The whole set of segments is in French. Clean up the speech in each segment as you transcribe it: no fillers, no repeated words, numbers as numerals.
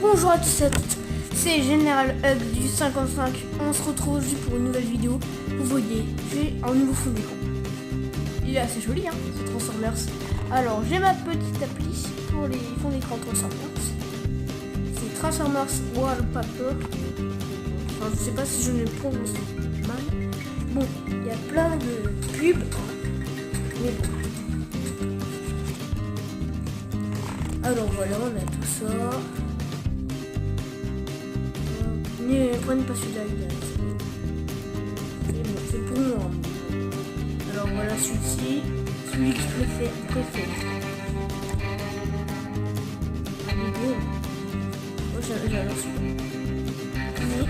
Bonjour à tous et à toutes, c'est Général Hug du 55. On se retrouve aujourd'hui pour une nouvelle vidéo. Vous voyez, j'ai un nouveau fond d'écran. Il est assez joli, hein, ce Transformers. Alors, j'ai ma petite appli pour les fonds d'écran Transformers. C'est Transformers Wallpaper. Enfin, je sais pas si je ne le prononce mal. Bon, il y a plein de pubs, mais bon. Alors voilà, on a tout ça. Ne prenez pas celui-là, c'est pour moi. Alors voilà celui-ci, celui que je préfère. Ah, il est beau. Moi j'adore celui-là.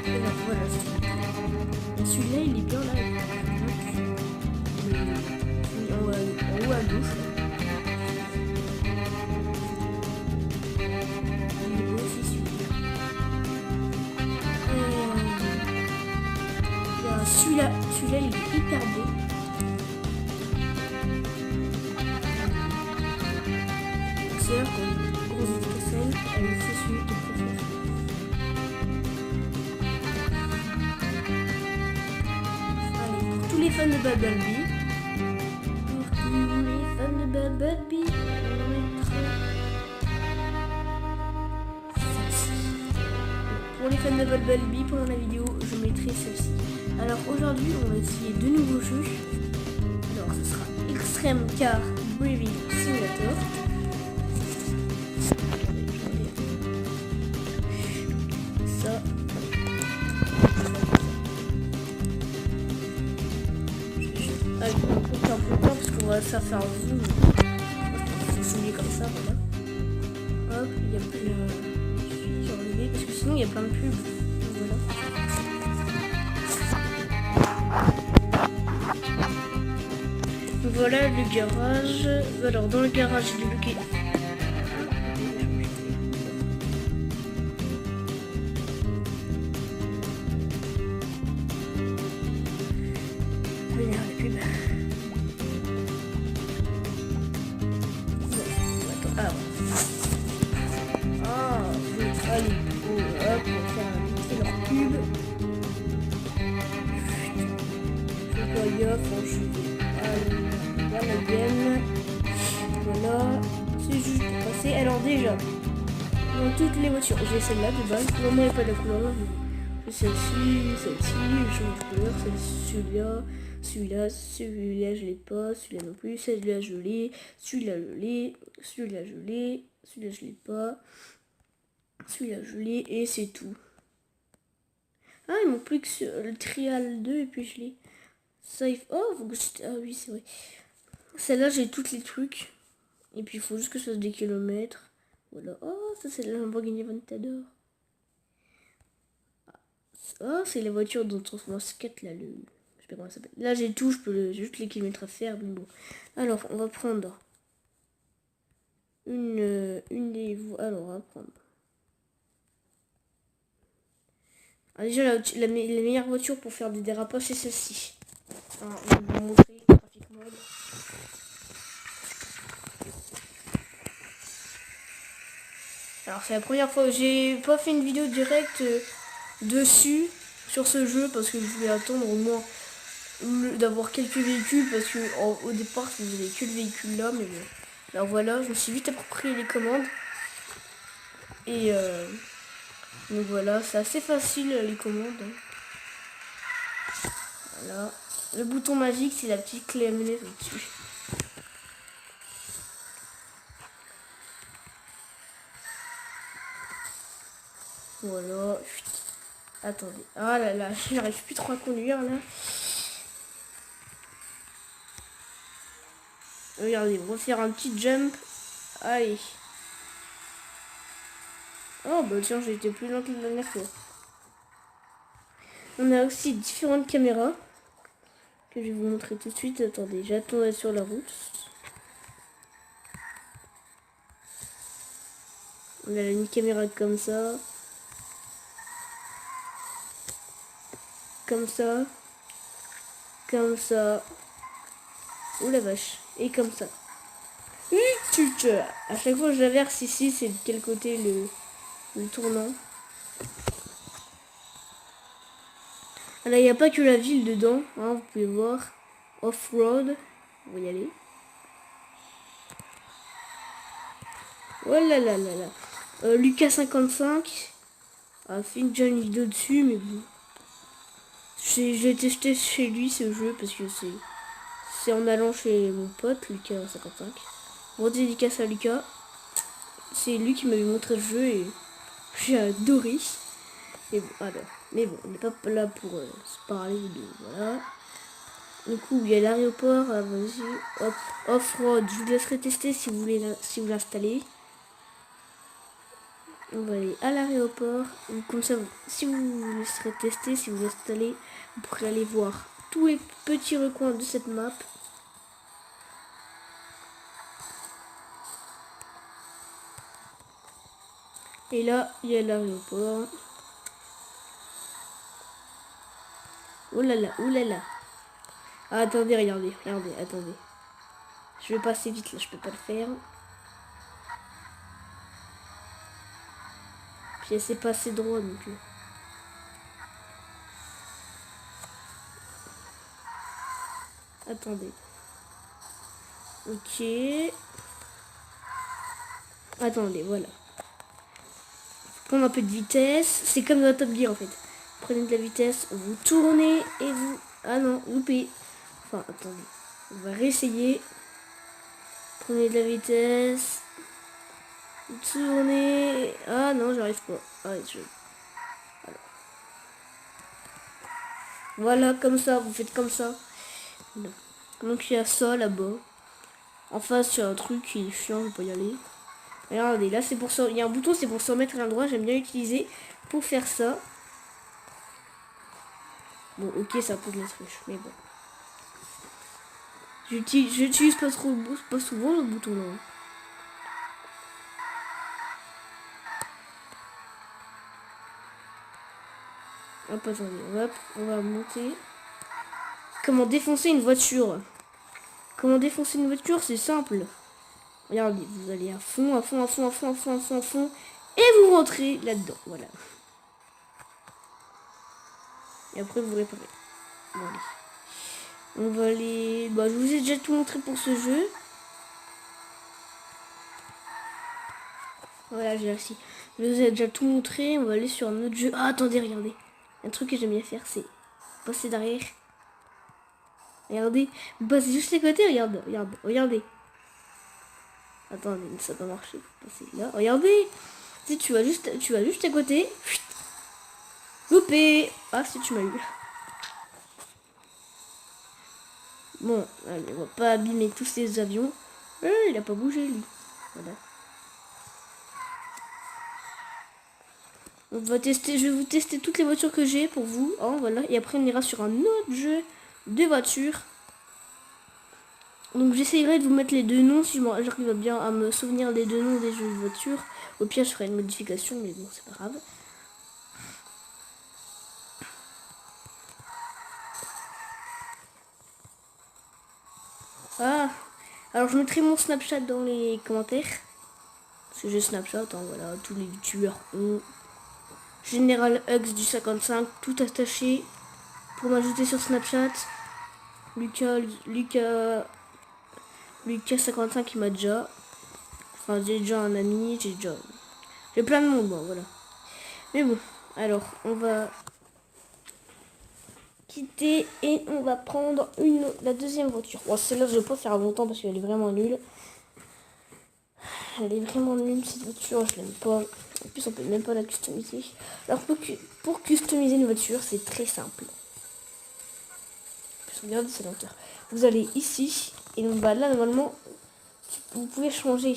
Et ben voilà, celui-là il est bien là. En haut à gauche. Il est beau aussi celui-là. Celui-là il est hyper beau. Ma soeur, quand une grosse étincelle, elle me fait celui de préféré. Allez, pour tous les fans de Bumblebee. Bumblebee, on mettra celle-ci. Pour les fans de Bumblebee, pendant la vidéo, je mettrai celle-ci. Alors aujourd'hui, on va essayer de nouveaux jeux. Alors ce sera Extreme Car Driving Simulator. Ça. Allez, on compte un peu de temps parce qu'on va faire un zoom. Zoomer comme ça, voilà. Hop, il y a plus j'ai enlevé parce que sinon il y a plein de pubs. Donc, voilà. Donc, voilà le garage. Alors dans le garage j'ai débloqué. Allez, hop, on va faire leur pub. Je fais pas gaffe, je vais aller la game. Voilà, c'est juste pour passer. Alors déjà, dans toutes les voitures, j'ai celle-là de base. Non, mais pas la couleur. J'ai celle-ci, je change de couleur, celui-là je l'ai pas, celui-là non plus, celui-là je l'ai, celui-là je l'ai, celui-là je l'ai, celui-là je l'ai pas. Celui-là je l'ai et c'est tout. Ah, il manque plus que le Trial 2 et puis je l'ai. Oh, faut que je... Ah oui, c'est vrai. Celle-là, j'ai tous les trucs. Et puis il faut juste que je fasse des kilomètres. Voilà. Oh, ça c'est la Lamborghini Aventador. Oh, c'est la voiture dont on se voit 4 là. Je sais pas comment ça s'appelle. Là, j'ai tout, j'ai juste les kilomètres à faire. Mais bon. Alors, on va prendre une des voies. Alors, on va prendre. Alors déjà, la meilleure voiture pour faire des dérapages, c'est celle-ci. Alors, je vais vous montrer le Traffic Mode. Alors, c'est la première fois que j'ai pas fait une vidéo directe dessus, sur ce jeu, parce que je voulais attendre au moins d'avoir quelques véhicules, parce que au départ, vous avez que le véhicule là, mais bon. Alors voilà, je me suis vite approprié les commandes. Et donc voilà, c'est assez facile les commandes. Voilà. Le bouton magique, c'est la petite clé à mener dessus. Voilà. Attendez. Ah là là, j'arrive plus trop à conduire là. Regardez, on va faire un petit jump. Allez. Oh bah tiens, j'ai été plus lente que la dernière fois. On a aussi différentes caméras que je vais vous montrer tout de suite. Attendez, j'attends d'être sur la route. On a une caméra comme ça. Comme ça. comme ça. Oh la vache. Et comme ça. À chaque fois que je la verse ici, c'est de quel côté le tournant. Alors il n'y a pas que la ville dedans, hein, vous pouvez voir. Off-road, on va y aller. Oh là là là là. Lucas55 a fait déjà une vidéo dessus, mais bon. J'ai testé chez lui ce jeu parce que c'est en allant chez mon pote Lucas55. Bon, dédicace à Lucas. C'est lui qui m'avait montré le jeu et j'ai adoré. Et bon, alors, mais bon, on n'est pas là pour se parler de voilà. Du coup, il y a l'aéroport, vas-y, hop, off-road. Je vous laisserai tester si vous voulez, si vous l'installez. On va aller à l'aéroport. Comme ça, si vous laisserez tester, si vous l'installez, vous pourrez aller voir tous les petits recoins de cette map. Et là, il y a l'aéroport. Oh là là, oh là là. Ah, attendez, regardez, attendez. Je vais passer vite là, je peux pas le faire. Puis c'est pas assez droit non plus. Attendez. Ok. Attendez, voilà. Prendre un peu de vitesse. C'est comme dans la Top Gear en fait. Prenez de la vitesse, vous tournez et vous... Ah non, loupé. Enfin, attendez. On va réessayer. Prenez de la vitesse. Vous tournez. Ah non, j'arrive pas. Ah, voilà, comme ça, vous faites comme ça. Donc il y a ça là-bas. En face, il y a un truc qui est chiant, je peux y aller. Regardez, là c'est pour ça. Il y a un bouton, c'est pour se remettre à l'endroit. J'aime bien l'utiliser pour faire ça. Bon, ok, ça pose la triche, mais bon. J'utilise pas souvent le bouton là. Hop, attendez, on va monter. Comment défoncer une voiture? Comment défoncer une voiture? C'est simple. Regardez, vous allez à fond, à fond, à fond, à fond, à fond, à fond, à fond. Et vous rentrez là-dedans, voilà. Et après vous réparez. Bon, allez. On va aller... Bah, je vous ai déjà tout montré pour ce jeu. Voilà, j'ai réussi. Je vous ai déjà tout montré. On va aller sur un autre jeu. Ah, attendez, regardez. Un truc que j'aime bien faire, c'est passer derrière. Regardez. Vous passez juste à côté, regardez. Attendez, ça va marcher. Passer là. Regardez. Si tu vas juste à côté. Loupé. Ah, si tu m'as eu. Bon, allez, on va pas abîmer tous ces avions. Il a pas bougé, lui. Voilà. On va tester, je vais vous tester toutes les voitures que j'ai pour vous. Oh, voilà. Et après, on ira sur un autre jeu de voitures. Donc, j'essayerai de vous mettre les deux noms si j'arrive bien à me souvenir des deux noms des jeux de voitures. Au pire, je ferai une modification, mais bon, c'est pas grave. Ah, alors je mettrai mon Snapchat dans les commentaires. Parce que j'ai Snapchat, hein, voilà, tous les youtubeurs ont. Général Hux du 55, tout attaché. Pour m'ajouter sur Snapchat. Lucas 55 il m'a déjà. Enfin, j'ai déjà un ami, j'ai plein de monde, bon, voilà. Mais bon, alors, on va quitter et on va prendre la deuxième voiture. Bon, celle-là, je vais pas faire longtemps parce qu'elle est vraiment nulle. Elle est vraiment nulle, cette voiture, je l'aime pas. En plus, on peut même pas la customiser. Alors, pour customiser une voiture, c'est très simple. Regardez cette lenteur. Vous allez ici, et on va là, normalement, vous pouvez changer.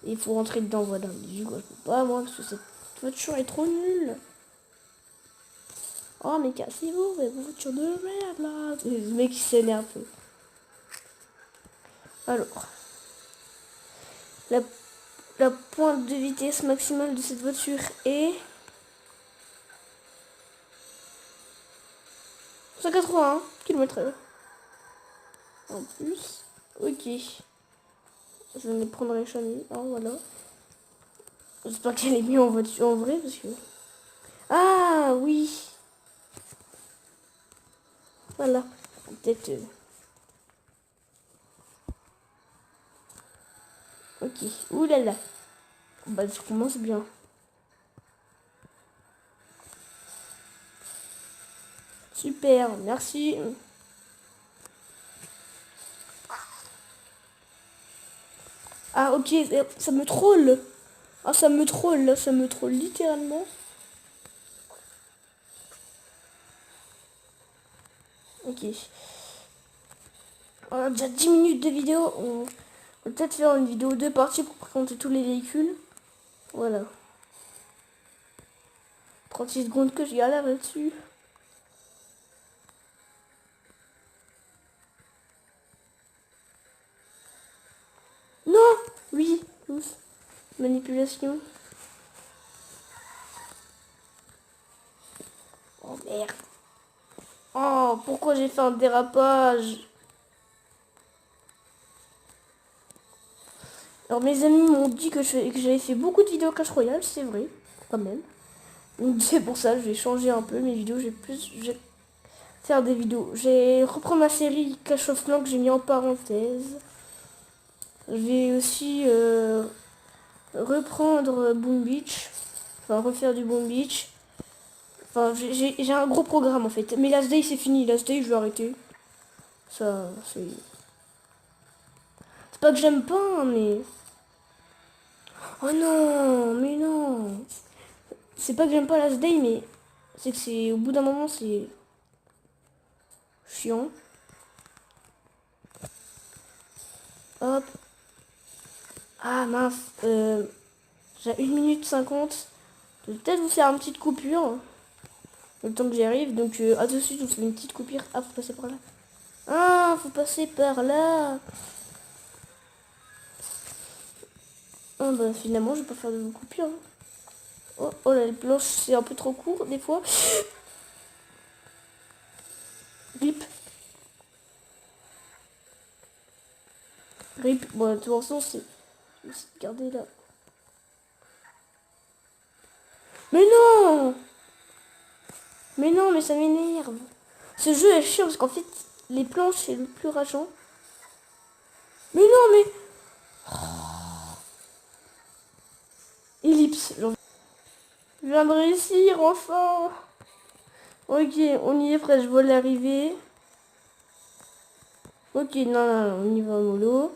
Et il faut rentrer dedans, voilà. Du coup, je peux pas, moi, parce que cette voiture est trop nulle. Oh, mais cassez-vous, mais voiture de merde, là. Le mec, il s'énerve. Alors, la pointe de vitesse maximale de cette voiture est 181 km/h. En plus, ok. Je ne les prendrai jamais. Ah, voilà. J'espère qu'elle est mieux en voiture en vrai parce que... Ah oui. Voilà. Peut-être... Ok. Ouh là là. Bah ça commence bien. Super, merci. Ah ok, ça me troll. Ah ça me troll, là, ça me troll littéralement. Ok. On a déjà 10 minutes de vidéo. On va peut-être faire une vidéo 2 parties pour présenter tous les véhicules. Voilà. 36 secondes que je galère là-dessus. Non. Oui, ouf. Manipulation. Oh merde. Oh, pourquoi j'ai fait un dérapage? Alors mes amis m'ont dit que j'avais fait beaucoup de vidéos Clash Royale, c'est vrai, quand même. Donc c'est pour ça, je vais changer un peu mes vidéos, je vais faire des vidéos. Je vais reprendre ma série Clash of Clans que j'ai mis en parenthèse. Je vais aussi reprendre Boom Beach, enfin refaire du Boom Beach. Enfin j'ai un gros programme en fait. Mais Last Day c'est fini, Last Day je vais arrêter. Ça c'est... C'est pas que j'aime pas, hein, mais... Oh non, mais non. C'est pas que j'aime pas Last Day, mais c'est que c'est au bout d'un moment c'est chiant. Hop. Ah mince. J'ai 1 minute 50. Je vais peut-être vous faire une petite coupure. Le temps que j'y arrive. Donc à tout de suite, je vous fais une petite coupure. Ah, faut passer par là. Ah, faut passer par là. Ah bah finalement, je vais pas faire de coupure. Hein. Oh, oh là, les planches, c'est un peu trop court des fois. Rip. Rip. Bon, de toute façon, c'est... Je vais essayer de garder là. Mais non! Mais non, mais ça m'énerve. Ce jeu est chiant parce qu'en fait, les planches, c'est le plus rageant. Mais non, mais... Ellipse. Je viens de réussir, enfin. Ok, on y est presque, je vois l'arrivée. Ok, non, non, on y va mollo.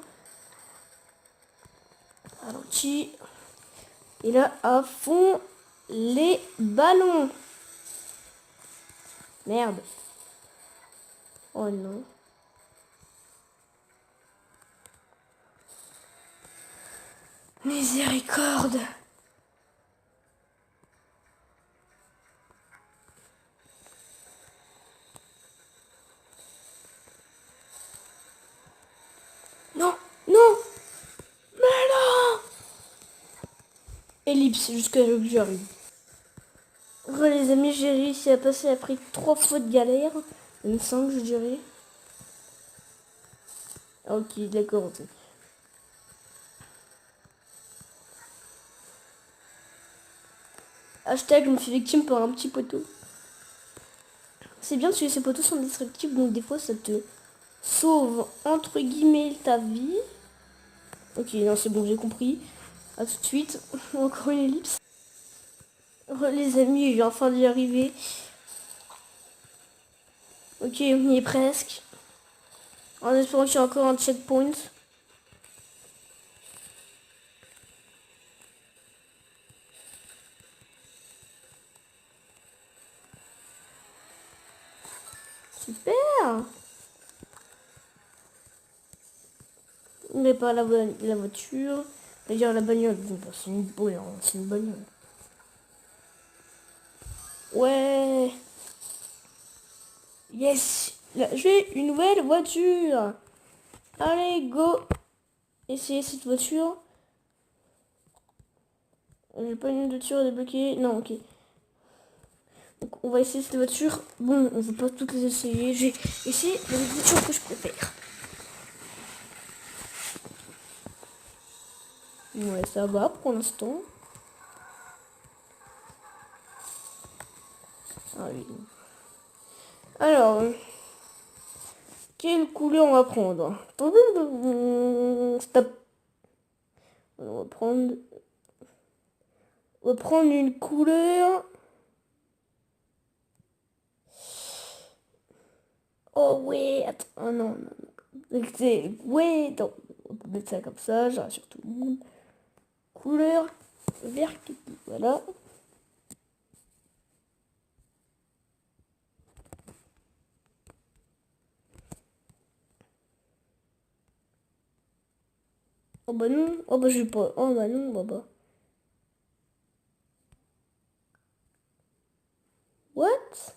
Ralenti. Et là, à fond, les ballons. Merde. Oh non. Miséricorde. Non, non. Mais non. Ellipse, jusqu'à là que j'arrive. Les amis, j'ai réussi à passer après 3 fois de galère. Même 5, je dirais. Ok, d'accord. Hashtag, je me suis victime par un petit poteau. C'est bien parce que ces poteaux sont destructibles, donc des fois ça te sauve entre guillemets ta vie. Ok, non, c'est bon, j'ai compris. À tout de suite. Encore une ellipse. Les amis, j'ai enfin d'y arriver. Ok, on y est presque. En espérant qu'il y a encore un checkpoint. Super. On n'est pas la voiture. D'ailleurs, la bagnole. Bon, bah, c'est une bagnole. C'est une bagnole. Ouais. Yes. Là, j'ai une nouvelle voiture. Allez, go. Essayez cette voiture. J'ai pas une voiture à débloquer. Non, ok. Donc, on va essayer cette voiture. Bon, on ne va pas toutes les essayer. J'ai essayé les voitures que je préfère. Ouais, ça va pour l'instant. Ah oui. Alors, quelle couleur on va prendre? Stop. On va prendre une couleur. Oh ouais, attends, oh non, non, non. Ouais, non. On peut mettre ça comme ça, je rassure tout le monde. Couleur vert, voilà. Oh bah non, oh bah je vais pas, oh bah non, bah. What?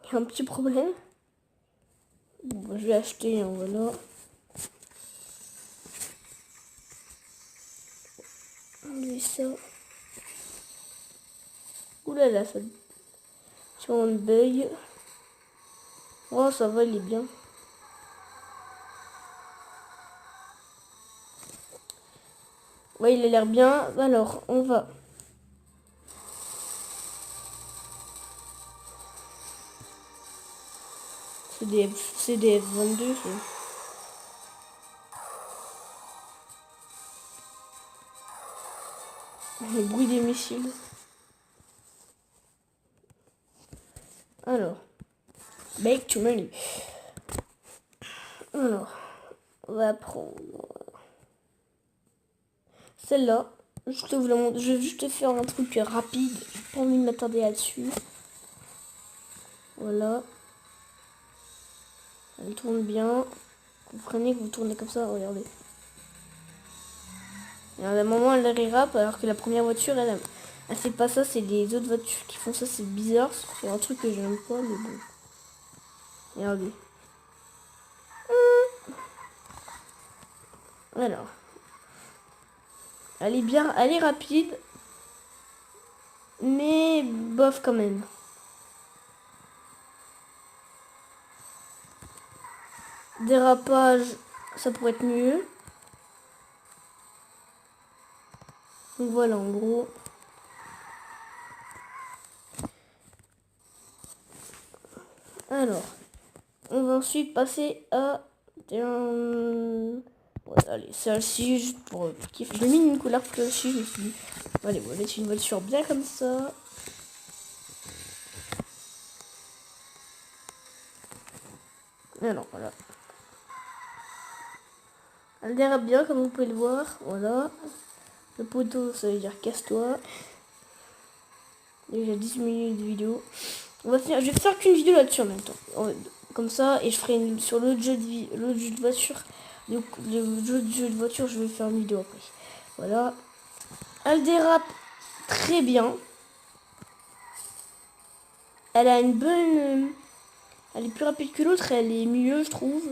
Il y a un petit problème. Bon, bah, je vais acheter un, voilà. Enlever ça. Oulala, ça sur un bug. Oh, ça va, il est bien. Ouais, il a l'air bien. Alors, on va. C'est des F22. Le bruit des missiles. Alors, make to money. Alors, on va prendre celle-là. Je vais juste te faire un truc rapide. J'ai pas envie de m'attarder là-dessus. Voilà. Elle tourne bien. Vous prenez, vous tournez comme ça, regardez. Et à un moment, elle dérape, alors que la première voiture, elle fait pas ça. C'est les autres voitures qui font ça, c'est bizarre. C'est un truc que j'aime pas, mais bon. Regardez. Alors. Elle est bien, elle est rapide. Mais bof quand même. Dérapage, ça pourrait être mieux. Donc voilà, en gros. Alors, on va ensuite passer à... Ouais, allez, celle-ci, juste pour kiffer. J'ai mis une couleur clochée, je me suis dit. Allez, on va mettre une voiture bien comme ça. Alors, voilà. Elle dérape bien, comme vous pouvez le voir. Voilà. Le poteau, ça veut dire casse-toi. Déjà 10 minutes de vidéo. Je vais faire qu'une vidéo là-dessus en même temps. Comme ça, et je ferai sur l'autre jeu de voiture. Le jeu de voiture, je vais faire une vidéo après. Voilà. Elle dérape très bien. Elle a une bonne... elle est plus rapide que l'autre, elle est mieux, je trouve.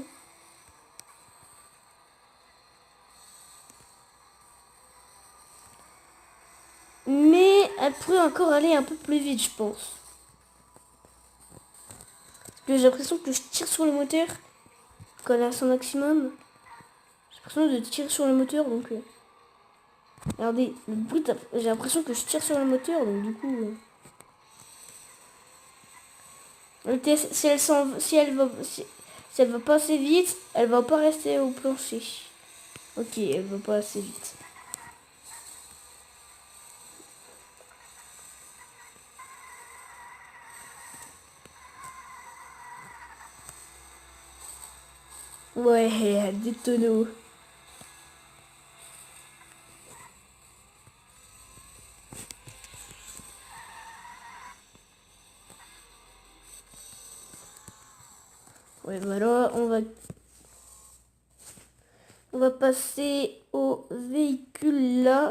Mais elle pourrait encore aller un peu plus vite, je pense. Parce que j'ai l'impression que je tire sur le moteur quand elle est à son maximum. J'ai l'impression de tirer sur le moteur, donc... regardez, le bruit, j'ai l'impression que je tire sur le moteur, donc du coup... si elle va pas assez vite, elle va pas rester au plancher. Ok, elle va pas assez vite. Ouais, des tonneaux. Ouais, voilà, on va passer au véhicule là.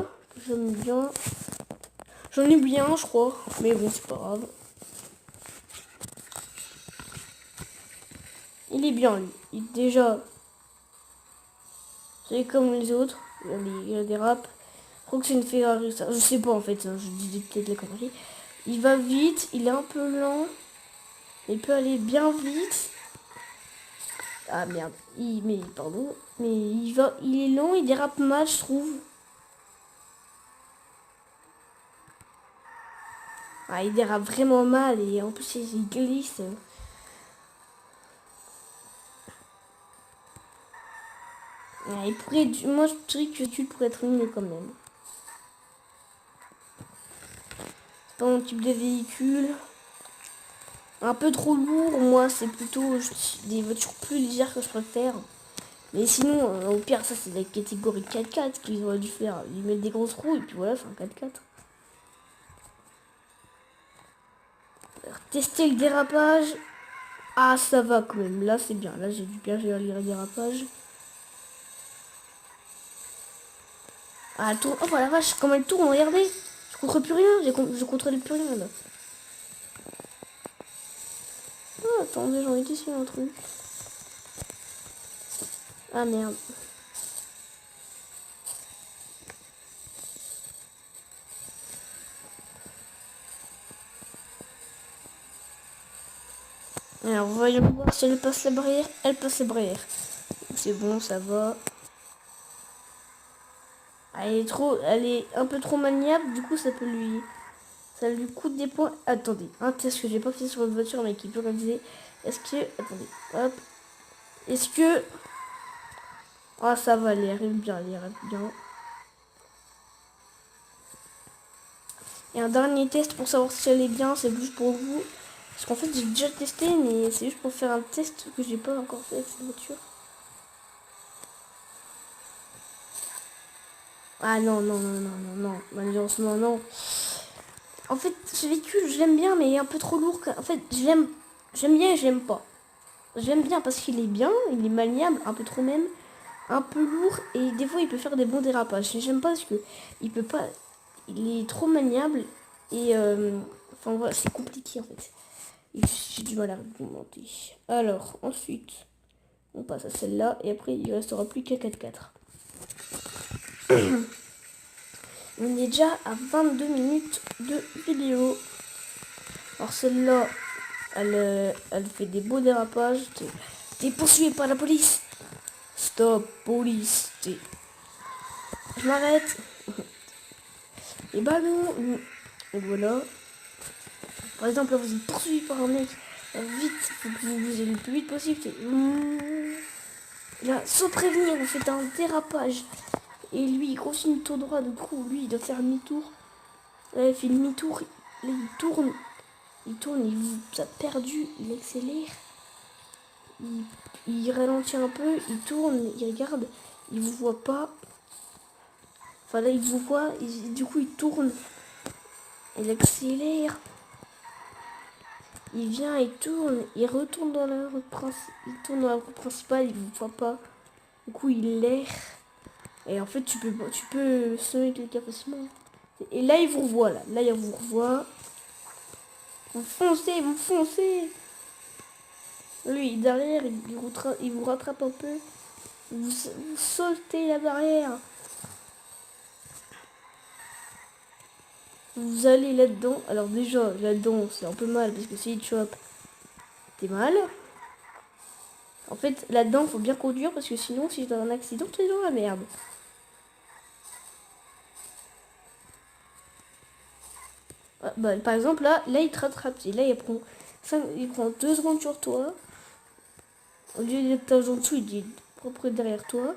J'aime bien. J'en ai bien, je crois. Mais bon, c'est pas grave. Il est bien, lui. Déjà, C'est comme les autres. Il y a des raps. Je crois que c'est une Ferrari, ça. Je sais pas en fait, hein, je dis peut-être la connerie. Il va vite, il est un peu lent. Il peut aller bien vite. Ah merde, pardon. Mais il est lent, il dérape mal, je trouve. Ah, il dérape vraiment mal et en plus il glisse. Ah, moi je dirais que tu pourrais être mieux quand même. C'est pas mon type de véhicule. Un peu trop lourd, moi c'est plutôt des voitures plus légères que je préfère. Mais sinon, au pire, ça c'est la catégorie 4x4 qu'ils auraient dû faire. Ils mettent des grosses roues et puis voilà, c'est un 4x4. Alors, tester le dérapage. Ah, ça va quand même. Là, c'est bien. Là, j'ai dû bien gérer le dérapage. Ah, elle tourne. Oh, la vache, comment elle tourne, regardez. Je contrôle plus rien. Je contrôle plus rien, là. Oh, attendez, j'en ai ici un truc. Ah, merde. Alors, voyons voir si elle passe la barrière. Elle passe la barrière. C'est bon, ça va. Elle est un peu trop maniable, du coup ça lui coûte des points. Attendez, un test que j'ai pas fait sur une voiture mais qui peut réaliser. Est-ce que, attendez, hop, est-ce que, ah ça va, elle arrive bien, Et un dernier test pour savoir si elle est bien, c'est juste pour vous, parce qu'en fait j'ai déjà testé, mais c'est juste pour faire un test que j'ai pas encore fait avec cette voiture. Ah non, malheureusement non. En fait, ce véhicule, je l'aime bien, mais il est un peu trop lourd. En fait, j'aime bien et je l'aime pas. J'aime bien parce qu'il est bien, il est maniable, un peu trop même, un peu lourd, et des fois il peut faire des bons dérapages. J'aime pas parce que il peut pas, il est trop maniable, et enfin voilà, c'est compliqué en fait. J'ai du mal à argumenter. Alors, ensuite, on passe à celle-là, et après il restera plus qu'à 4x4. On est déjà à 22 minutes de vidéo. Alors celle-là, elle fait des beaux dérapages. T'es poursuivi par la police. Stop, police. Je m'arrête. Et ballon. Et voilà. Par exemple, là, vous êtes poursuivi par un mec. Vite, faut que vous allez le plus vite possible. Là, sans prévenir, vous faites un dérapage. Et lui, il continue tout droit. Du coup, lui, il doit faire demi-tour. Là, il fait demi-tour. Là, il tourne. Il vous a perdu. Il accélère. Il ralentit un peu. Il tourne. Il regarde. Il vous voit pas. Enfin, là, il vous voit. Du coup, il tourne. Il accélère. Il vient, il tourne. Il retourne dans la route principale. Il tourne dans la route principale. Il vous voit pas. Du coup, il erre. Et en fait, tu peux semer quelqu'un facilement. Et là, il vous revoit, là. Là, il vous revoit. Vous foncez. Lui, derrière, il vous rattrape un peu. Vous sautez la barrière. Vous allez là-dedans. Alors déjà, là-dedans, c'est un peu mal parce que si il te chope, t'es mal. En fait, là-dedans, faut bien conduire parce que sinon, si t'as un accident, t'es dans la merde. Ah, bah, par exemple, là, il te rattrape. Et là, il prend 2 secondes sur toi. Au lieu d'être en dessous, il est propre derrière toi.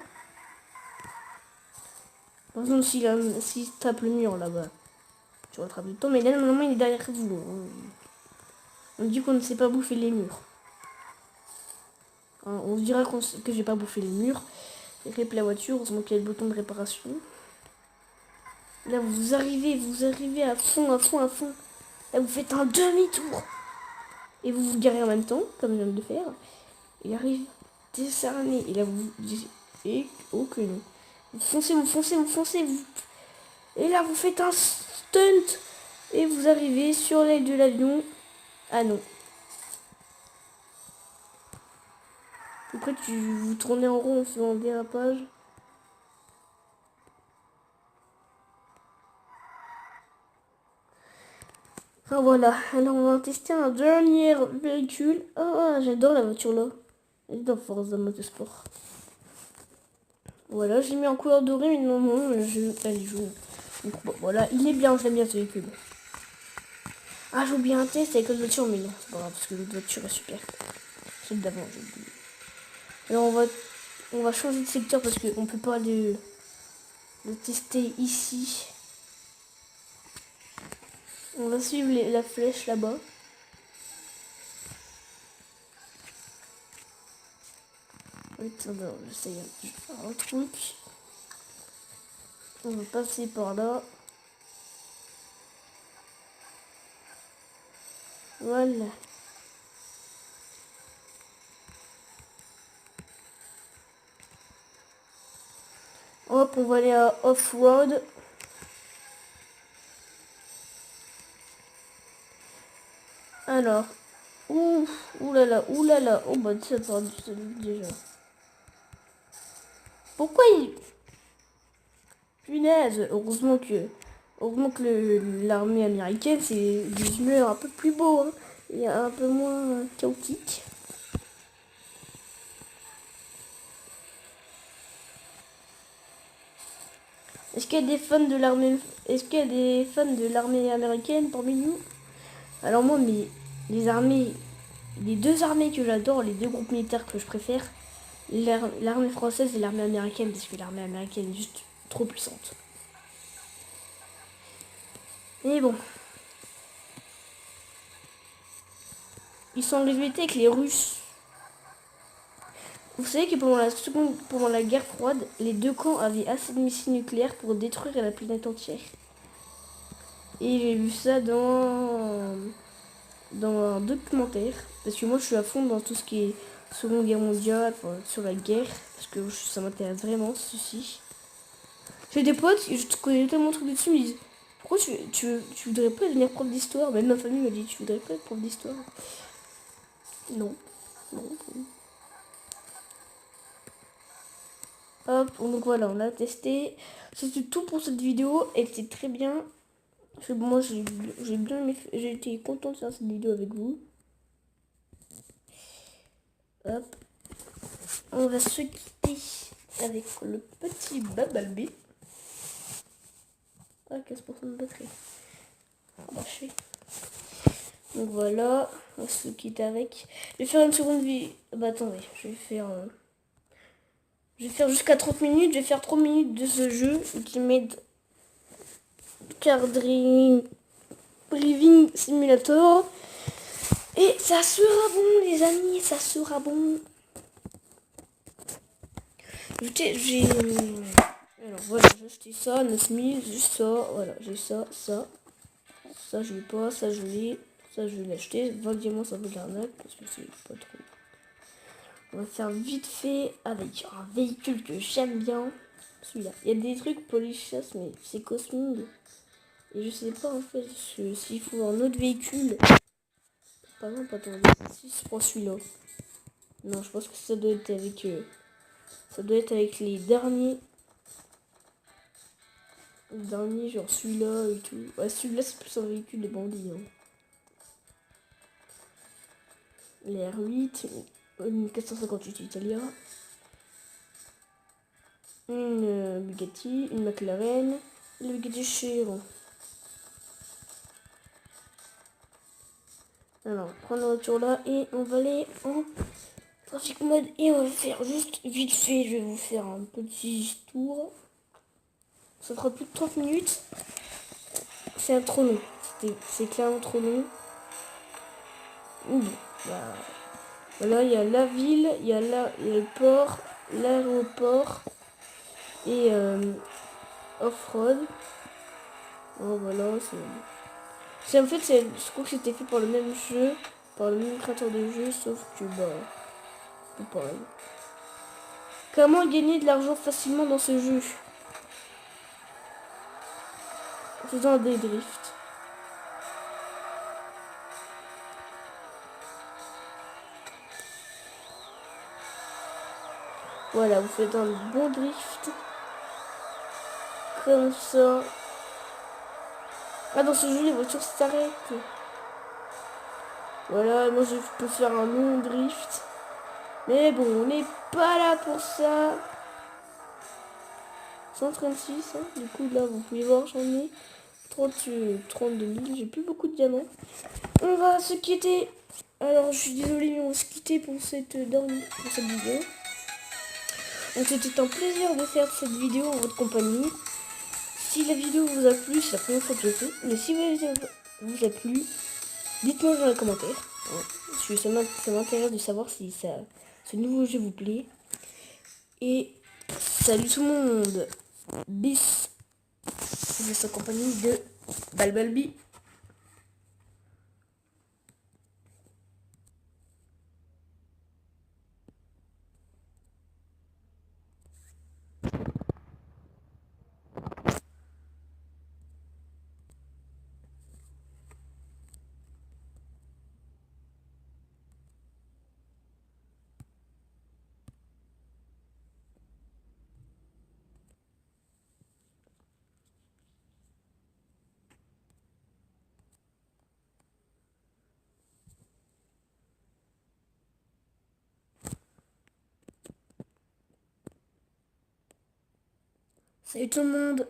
Par exemple, s'il tape le mur là-bas, tu rattrapes le temps. Mais là, normalement, il est derrière vous. On dit qu'on ne sait pas bouffer les murs. Hein, on se dira que j'ai pas bouffé les murs. Rip la voiture, heureusement qu'il y a le bouton de réparation. Là, vous arrivez à fond. Là, vous faites un demi-tour. Et vous vous garez en même temps, comme je viens de le faire. Il arrive décerné. Et là, vous dites, et oh que non. Vous foncez. Et là, vous faites un stunt. Et vous arrivez sur l'aile de l'avion. Ah non. Après, vous tournez en rond en faisant un dérapage. Ah voilà, alors on va tester un dernier véhicule. Ah, j'adore la voiture là. Elle est dans Forza Motorsport. Voilà, je l'ai mis en couleur dorée, mais non, elle est jaune. Donc bon, voilà, il est bien, j'aime bien ce véhicule. Ah, j'ai oublié un test avec l'autre voiture, mais non, c'est pas grave, parce que l'autre voiture est super. Celle d'avant, j'ai oublié. Alors on va changer de secteur parce qu'on peut pas le tester ici. On va suivre la flèche là-bas. Attends, j'essaye de faire un truc. On va passer par là. Voilà. Hop, on va aller à off-road. Alors. Ouh, oulala, oulala. Oh bah ça part déjà. Pourquoi il... Punaise, heureusement que l'armée américaine, c'est des humeurs un peu plus beau, hein, et un peu moins chaotique. Est-ce qu'il y a des fans de l'armée américaine parmi nous? Alors moi, les deux armées que j'adore, les deux groupes militaires que je préfère, l'armée française et l'armée américaine, parce que l'armée américaine est juste trop puissante. Mais bon. Ils sont en rivalité avec les Russes. Vous savez que pendant la guerre froide, les deux camps avaient assez de missiles nucléaires pour détruire la planète entière. Et j'ai vu ça dans un documentaire. Parce que moi je suis à fond dans tout ce qui est Seconde Guerre mondiale, enfin, sur la guerre. Parce que ça m'intéresse vraiment ceci. J'ai des potes, je connais tellement de trucs dessus, ils me disent pourquoi tu voudrais pas devenir prof d'histoire? Même ma famille m'a dit tu voudrais pas être prof d'histoire? Non. Non. Hop, donc voilà, on a testé. C'était tout pour cette vidéo. Elle était très bien. Moi, j'ai bien aimé. J'ai été content de faire cette vidéo avec vous. Hop. On va se quitter avec le petit Bumblebee. Ah, 15% de batterie. Lâché. Donc voilà, on se quitte avec. Je vais faire une seconde vie. Bah attendez, je vais faire jusqu'à 30 minutes. Je vais faire 30 minutes de ce jeu qui m'aide. Car Driving Simulator. Et ça sera bon, les amis, ça sera bon. Alors voilà, j'ai acheté ça, 9000, juste ça. Voilà, j'ai ça, ça. Ça, je l'ai pas, ça, je l'ai. Ça, je vais l'acheter. 20 diamants, ça vaut de l'arnaque parce que c'est pas trop. On va faire vite fait avec un véhicule que j'aime bien. Celui-là. Il y a des trucs pour les chasses, mais c'est cosmique. Et je sais pas en fait s'il faut un autre véhicule. Par exemple, attendez, si je prends celui-là. Non, je pense que ça doit être avec les derniers. Les derniers, genre celui-là et tout. Ouais, celui-là, c'est plus un véhicule de bandits. Hein. Les R8, une 458 Italia. Une Bugatti, une McLaren. Le Bugatti Chiron. Alors, on prend la voiture là et on va aller en trafic mode et on va faire juste vite fait. Je vais vous faire un petit tour. Ça fera plus de 30 minutes. C'est trop long. C'est clairement trop long. Bah, voilà, il y a la ville, il y a le port, l'aéroport et off-road. Oh, voilà, c'est en fait, je crois que c'était fait par le même jeu, par le même créateur de jeu, sauf que bah, c'est pareil. Comment gagner de l'argent facilement dans ce jeu? En faisant des drifts. Voilà, vous faites un bon drift. Comme ça. Ah, dans ce jeu, les voitures s'arrêtent. Voilà, moi je peux faire un long drift. Mais bon, on n'est pas là pour ça. 136, hein. Du coup là vous pouvez voir, j'en ai 32 000, j'ai plus beaucoup de diamants. On va se quitter. Alors je suis désolée, mais on va se quitter pour cette vidéo. Donc c'était un plaisir de faire cette vidéo en votre compagnie. Si la vidéo vous a plu, c'est la première fois que je le fais. Mais si vous a plu, dites-moi dans les commentaires. Ça m'intéresse de savoir si ce nouveau jeu vous plaît. Et salut tout le monde. Bis. Je suis en compagnie de Balbalbi. Salut tout le monde.